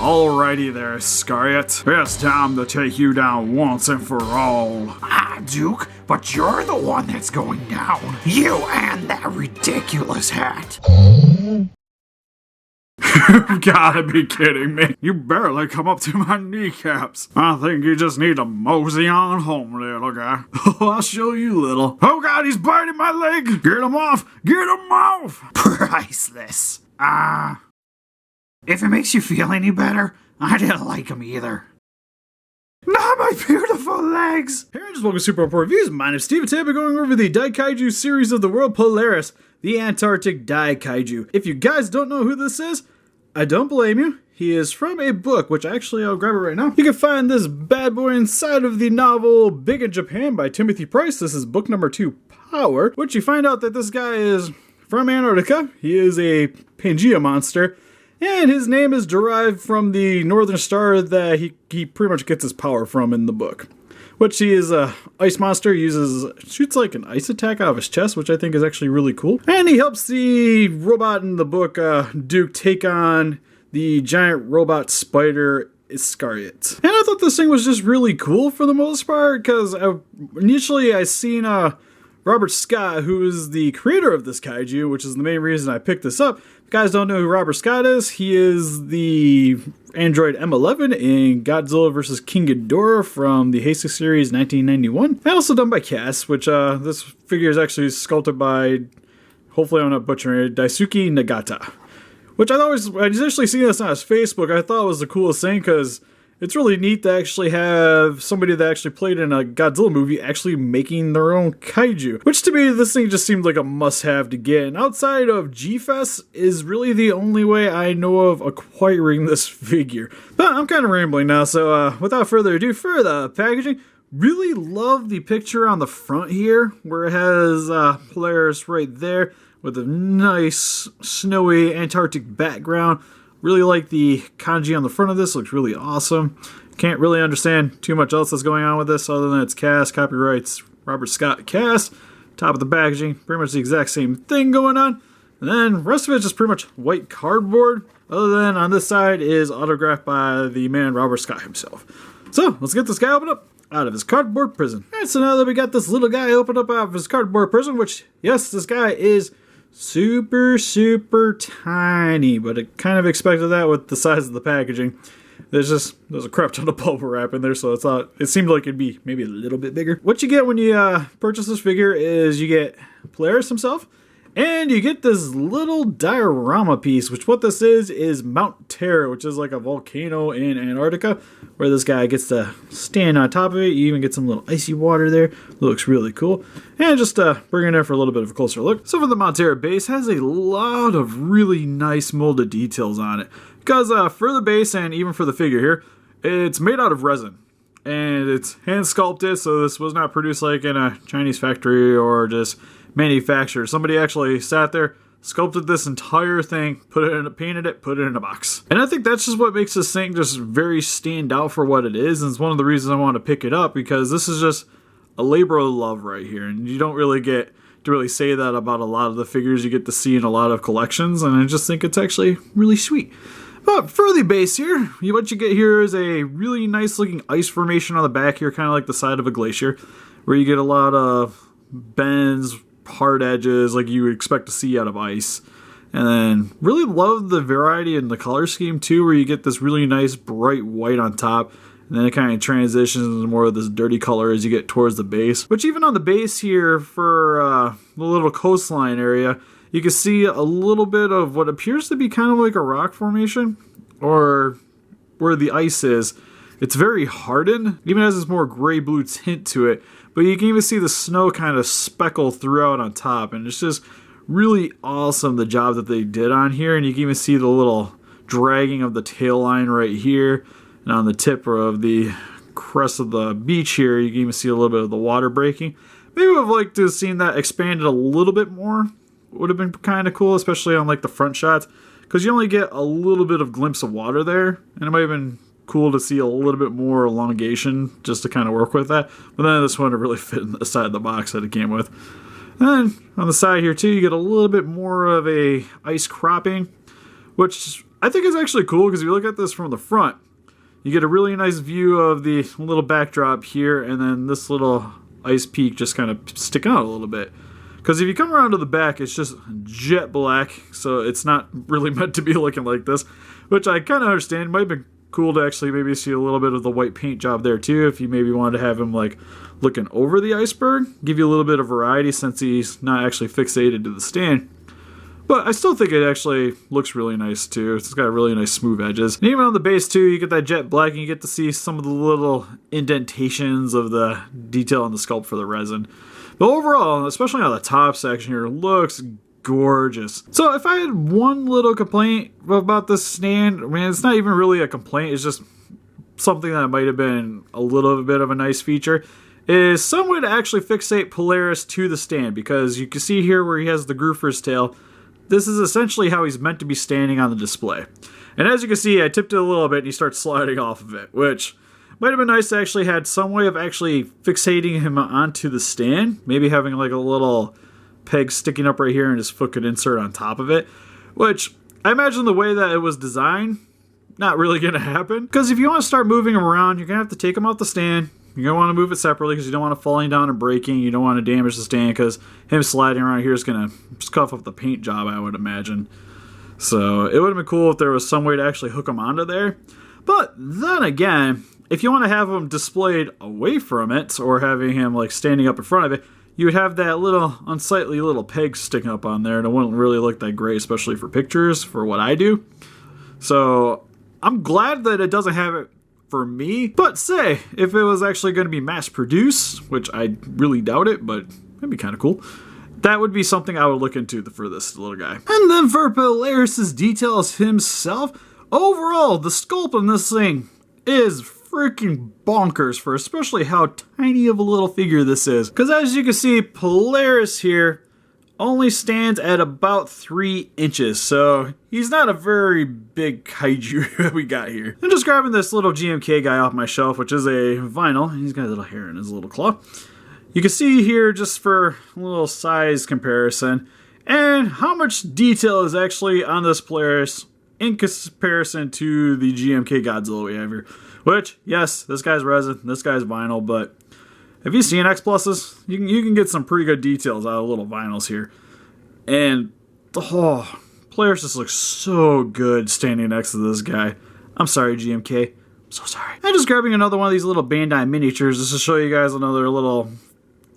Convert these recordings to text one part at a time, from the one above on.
Alrighty there, Scariot. It's time to take you down once and for all. Duke, but you're the one that's going down. You and that ridiculous hat. You gotta be kidding me. You barely come up to my kneecaps. I think you just need to mosey on home, little guy. I'll show you, little. Oh god, he's biting my leg. Get him off. Get him off. Priceless. If it makes you feel any better, I didn't like him either. Not my beautiful legs! Here in just welcome to Super Report Reviews. My name is Steve, and today we're going over the Dai-Kaiju Series of the World Polaris, the Antarctic Dai-Kaiju. If you guys don't know who this is, I don't blame you. He is from a book, which actually I'll grab it right now. You can find this bad boy inside of the novel Big in Japan by Timothy Price. This is book number 2, Power, which you find out that this guy is from Antarctica. He is a Pangea monster. And his name is derived from the northern star that he pretty much gets his power from in the book. Which he is a ice monster, shoots like an ice attack out of his chest, which I think is actually really cool. And he helps the robot in the book, Duke, take on the giant robot spider Iscariot. And I thought this thing was just really cool for the most part, because initially I seen Robert Scott, who is the creator of this kaiju, which is the main reason I picked this up. If you guys don't know who Robert Scott is, he is the android M11 in Godzilla vs. King Ghidorah from the Heisei series 1991. And also done by Cass, which this figure is actually sculpted by, hopefully I'm not butchering it, Daisuke Nagata. Which I initially seen this on his Facebook, I thought was the coolest thing, because it's really neat to actually have somebody that actually played in a Godzilla movie actually making their own kaiju. Which to me, this thing just seemed like a must-have to get. And outside of G-Fest is really the only way I know of acquiring this figure. But I'm kind of rambling now, so without further ado, for the packaging, really love the picture on the front here, where it has Polaris right there with a nice snowy Antarctic background. Really like the kanji on the front of this, looks really awesome. Can't really understand too much else that's going on with this other than it's cast, copyrights, Robert Scott cast. Top of the packaging, pretty much the exact same thing going on. And then the rest of it is just pretty much white cardboard. Other than on this side is autographed by the man Robert Scott himself. So let's get this guy opened up out of his cardboard prison. Alright, so now that we got this little guy opened up out of his cardboard prison, which, yes, this guy is super tiny, but I kind of expected that with the size of the packaging. There's a crap ton of bubble wrap in there, so it seemed like it'd be maybe a little bit bigger. What you get when you purchase this figure is you get Polaris himself, and you get this little diorama piece, which what this is Mount Terror, which is like a volcano in Antarctica, where this guy gets to stand on top of it. You even get some little icy water there. It looks really cool. And just bring it in for a little bit of a closer look. So for the Mount Terror base, has a lot of really nice molded details on it. Because for the base and even for the figure here, it's made out of resin. And it's hand sculpted, so this was not produced like in a Chinese factory or just manufactured. Somebody actually sat there, sculpted this entire thing, painted it, put it in a box. And I think that's just what makes this thing just very stand out for what it is, and it's one of the reasons I want to pick it up, because this is just a labor of love right here, and you don't really get to really say that about a lot of the figures you get to see in a lot of collections, and I just think it's actually really sweet. But for the base here, what you get here is a really nice looking ice formation on the back here, kind of like the side of a glacier, where you get a lot of bends, hard edges like you would expect to see out of ice. And then really love the variety in the color scheme too, where you get this really nice bright white on top, and then it kind of transitions into more of this dirty color as you get towards the base. Which even on the base here for the little coastline area, you can see a little bit of what appears to be kind of like a rock formation, or where the ice is. It's very hardened, even has this more gray-blue tint to it, but you can even see the snow kind of speckle throughout on top, and it's just really awesome the job that they did on here. And you can even see the little dragging of the tail line right here, and on the tip of the crest of the beach here, you can even see a little bit of the water breaking. Maybe I would have liked to have seen that expanded a little bit more. Would have been kind of cool, especially on like the front shots, because you only get a little bit of glimpse of water there, and it might have been cool to see a little bit more elongation just to kind of work with that. But then this one to really fit in the side of the box that it came with. And then on the side here too, you get a little bit more of a ice cropping, which I think it's actually cool because if you look at this from the front, you get a really nice view of the little backdrop here, and then this little ice peak just kind of sticking out a little bit. Because if you come around to the back, it's just jet black, so it's not really meant to be looking like this, which I kind of understand. It might have been cool to actually maybe see a little bit of the white paint job there too, if you maybe wanted to have him like looking over the iceberg. Give you a little bit of variety since he's not actually fixated to the stand. But I still think it actually looks really nice too. It's got really nice smooth edges. And even on the base too, you get that jet black and you get to see some of the little indentations of the detail on the sculpt for the resin. But overall, especially on the top section here, looks gorgeous. So if I had one little complaint about this stand, I mean, it's not even really a complaint, it's just something that might have been a little bit of a nice feature, is some way to actually fixate Polaris to the stand, because you can see here where he has the groofer's tail. This is essentially how he's meant to be standing on the display. And as you can see, I tipped it a little bit and he starts sliding off of it, which might have been nice to actually had some way of actually fixating him onto the stand. Maybe having like a little peg sticking up right here and his foot could insert on top of it. Which, I imagine the way that it was designed, not really going to happen. Because if you want to start moving him around, you're going to have to take him off the stand. You're going to want to move it separately because you don't want it falling down and breaking. You don't want to damage the stand because him sliding around here is going to scuff up the paint job, I would imagine. So it would have been cool if there was some way to actually hook him onto there. But then again, if you want to have him displayed away from it or having him like standing up in front of it, you would have that little unsightly little peg sticking up on there and it wouldn't really look that great, especially for pictures, for what I do. So I'm glad that it doesn't have it for me, but say if it was actually going to be mass produced, which I really doubt it, but that'd be kind of cool, that would be something I would look into for this little guy. And then for Polaris' details himself, overall the sculpt on this thing is freaking bonkers for especially how tiny of a little figure this is, because as you can see, Polaris here only stands at about 3 inches, so he's not a very big kaiju that we got here. I'm just grabbing this little GMK guy off my shelf, which is a vinyl. He's got a little hair in his little claw. You can see here, just for a little size comparison, and how much detail is actually on this Polaris in comparison to the GMK Godzilla we have here. Which, yes, this guy's resin, this guy's vinyl, but have you seen X Pluses? You can get some pretty good details out of little vinyls here. And, oh, Polaris just looks so good standing next to this guy. I'm sorry, GMK. I'm so sorry. I'm just grabbing another one of these little Bandai miniatures just to show you guys another little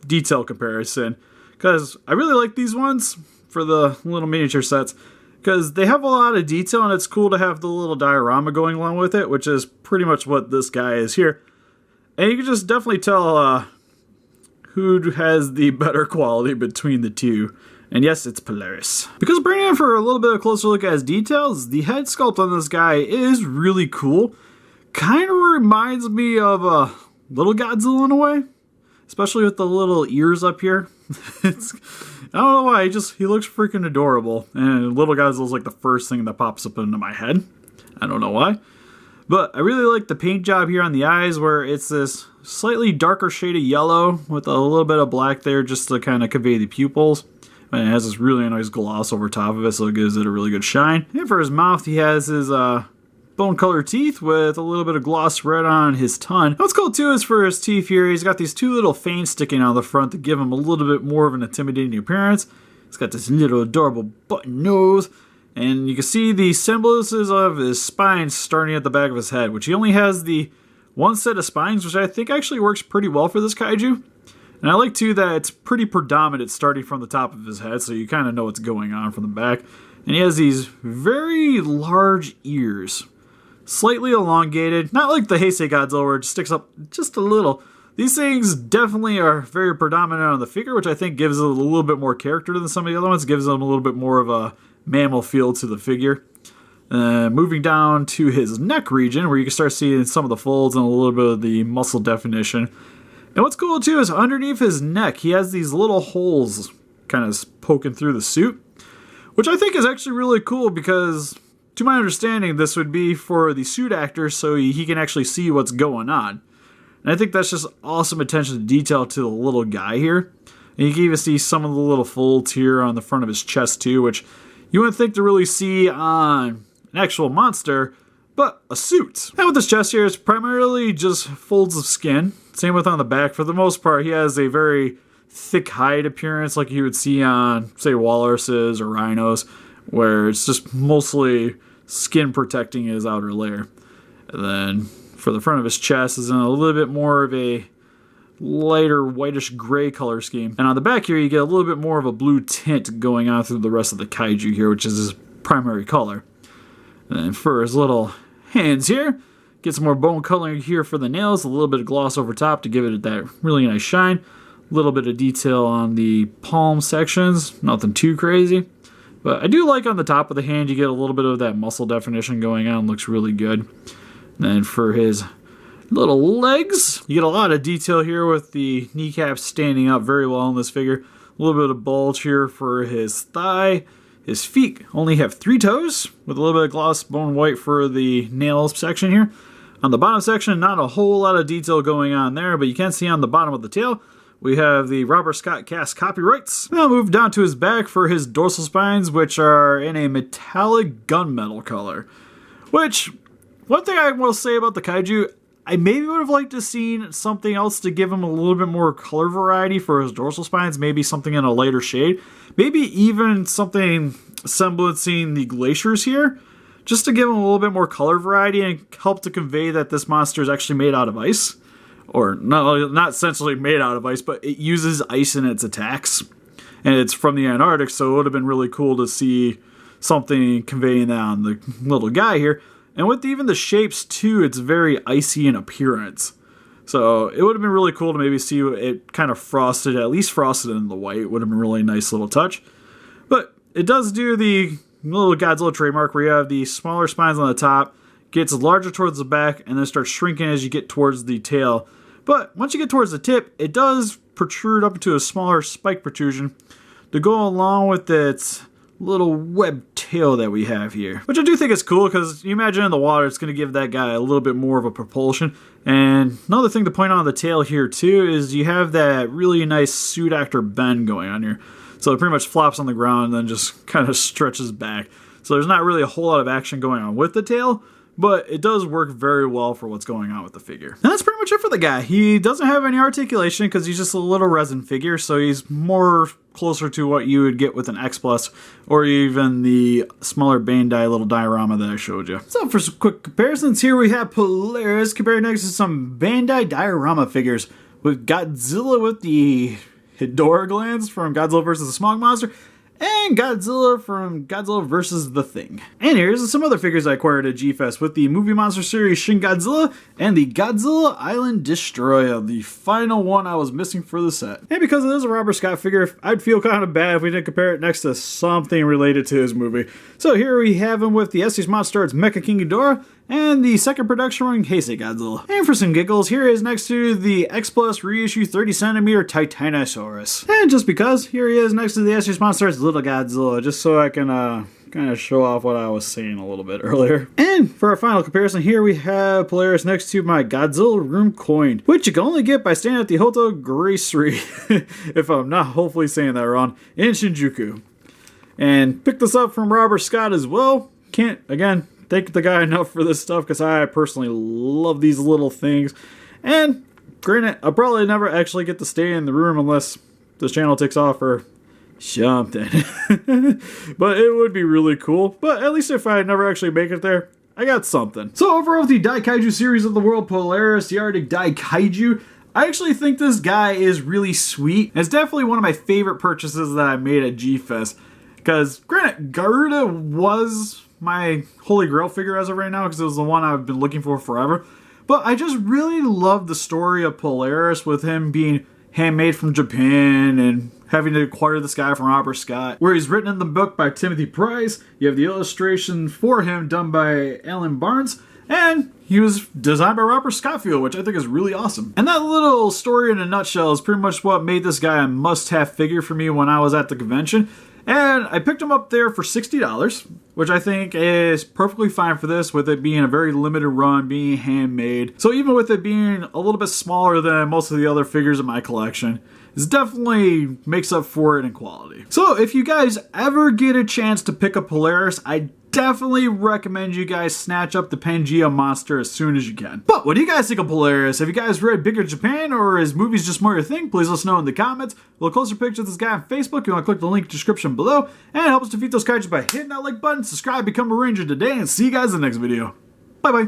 detail comparison. Because I really like these ones for the little miniature sets, because they have a lot of detail and it's cool to have the little diorama going along with it, which is pretty much what this guy is here. And you can just definitely tell who has the better quality between the two. And yes, it's Polaris. Because bringing in for a little bit of a closer look at his details, the head sculpt on this guy is really cool. Kind of reminds me of a little Godzilla in a way. Especially with the little ears up here. I don't know why, he looks freaking adorable. And little Godzilla's like the first thing that pops up into my head. I don't know why. But I really like the paint job here on the eyes, where it's this slightly darker shade of yellow with a little bit of black there just to kind of convey the pupils. And it has this really nice gloss over top of it, so it gives it a really good shine. And for his mouth, he has his bone-colored teeth with a little bit of gloss red on his tongue. What's cool too is for his teeth here, he's got these 2 little fangs sticking out of the front to give him a little bit more of an intimidating appearance. He's got this little adorable button nose. And you can see the semblances of his spines starting at the back of his head, which he only has the 1 set of spines, which I think actually works pretty well for this kaiju. And I like too that it's pretty predominant starting from the top of his head, so you kind of know what's going on from the back. And he has these very large ears, slightly elongated, not like the Heisei Godzilla where it sticks up just a little. These things definitely are very predominant on the figure, which I think gives it a little bit more character than some of the other ones, gives them a little bit more of a mammal feel to the figure. Moving down to his neck region, where you can start seeing some of the folds and a little bit of the muscle definition. And what's cool too is underneath his neck, he has these little holes kind of poking through the suit, which I think is actually really cool because, to my understanding, this would be for the suit actor so he can actually see what's going on. And I think that's just awesome attention to detail to the little guy here. And you can even see some of the little folds here on the front of his chest too, which you wouldn't think to really see on an actual monster, but a suit. And with this chest here, it's primarily just folds of skin. Same with on the back. For the most part, he has a very thick hide appearance like you would see on, say, walruses or rhinos, where it's just mostly skin protecting his outer layer. And then for the front of his chest is in a little bit more of a lighter whitish gray color scheme. And on the back here, you get a little bit more of a blue tint going on through the rest of the kaiju here, which is his primary color. And then for his little hands here, get some more bone coloring here for the nails, a little bit of gloss over top to give it that really nice shine. A little bit of detail on the palm sections, nothing too crazy. But I do like on the top of the hand, you get a little bit of that muscle definition going on, looks really good. And then for his little legs, you get a lot of detail here with the kneecaps standing up very well in this figure. A little bit of bulge here for his thigh. His feet only have 3 toes, with a little bit of gloss bone white for the nails section here. On the bottom section, not a whole lot of detail going on there, but you can see on the bottom of the tail, we have the Robert Scott cast copyrights. Now move down to his back for his dorsal spines, which are in a metallic gunmetal color. Which, one thing I will say about the kaiju, I maybe would have liked to have seen something else to give him a little bit more color variety for his dorsal spines, maybe something in a lighter shade. Maybe even something semblancing the glaciers here, just to give him a little bit more color variety and help to convey that this monster is actually made out of ice. Or not essentially made out of ice, but it uses ice in its attacks. And it's from the Antarctic, so it would have been really cool to see something conveying that on the little guy here. And with even the shapes too, it's very icy in appearance. So it would have been really cool to maybe see it kind of frosted, at least frosted in the white. Would have been a really nice little touch. But it does do the little Godzilla trademark where you have the smaller spines on the top, gets larger towards the back, and then starts shrinking as you get towards the tail. But once you get towards the tip, it does protrude up into a smaller spike protrusion to go along with its little web tail that we have here. Which I do think is cool, because you imagine in the water, it's going to give that guy a little bit more of a propulsion. And another thing to point out on the tail here too is you have that really nice suit actor bend going on here. So it pretty much flops on the ground and then just kind of stretches back. So there's not really a whole lot of action going on with the tail, but it does work very well for what's going on with the figure. And that's pretty much it for the guy. He doesn't have any articulation because he's just a little resin figure, so he's more closer to what you would get with an X Plus or even the smaller Bandai little diorama that I showed you. So for some quick comparisons, here we have Polaris compared next to some Bandai diorama figures with Godzilla with the Hedorah glands from Godzilla vs. the Smog Monster, and Godzilla from Godzilla vs. the Thing. And here's some other figures I acquired at G-Fest with the Movie Monster Series Shin Godzilla and the Godzilla Island Destroyer, the final one I was missing for the set. And because it is a Robert Scott figure, I'd feel kind of bad if we didn't compare it next to something related to his movie. So here we have him with the Estes Monster Arts Mecha King Ghidorah and the second production run Heisei Godzilla. And for some giggles, here is next to the X Plus reissue 30cm Titanosaurus. And just because, here he is next to the Estes Monster Arts Little Godzilla, just so I can kind of show off what I was saying a little bit earlier. And for our final comparison, here we have Polaris next to my Godzilla Room Coin, which you can only get by staying at the Hotel Gracery, if I'm not hopefully saying that wrong, in Shinjuku. And picked this up from Robert Scott as well. Can't, again, thank the guy enough for this stuff because I personally love these little things. And granted, I'll probably never actually get to stay in the room unless this channel takes off or something. But it would be really cool. But at least if I never actually make it there, I got something. So overall, with the Dai-Kaiju series of the world, Polaris, the Antarctic Dai-Kaiju, I actually think this guy is really sweet. It's definitely one of my favorite purchases that I made at G-Fest. Because granted, Garuda was my holy grail figure as of right now because it was the one I've been looking for forever. But I just really love the story of Polaris with him being handmade from Japan and having to acquire this guy from Robert Scott, where he's written in the book by Timothy Price. You have the illustration for him done by Alan Barnes, and he was designed by Robert Scottfield, which I think is really awesome. And that little story in a nutshell is pretty much what made this guy a must-have figure for me when I was at the convention. And I picked him up there for $60, which I think is perfectly fine for this, with it being a very limited run, being handmade. So even with it being a little bit smaller than most of the other figures in my collection, it definitely makes up for it in quality. So if you guys ever get a chance to pick up Polaris, I definitely recommend you guys snatch up the Pangea monster as soon as you can. But what do you guys think of Polaris? Have you guys read Bigger Japan, or is movies just more your thing? Please let us know in the comments. A little closer picture of this guy on Facebook. You want to click the link in the description below, and help us defeat those kaiju by hitting that like button, subscribe, become a ranger today, and see you guys in the next video. Bye bye.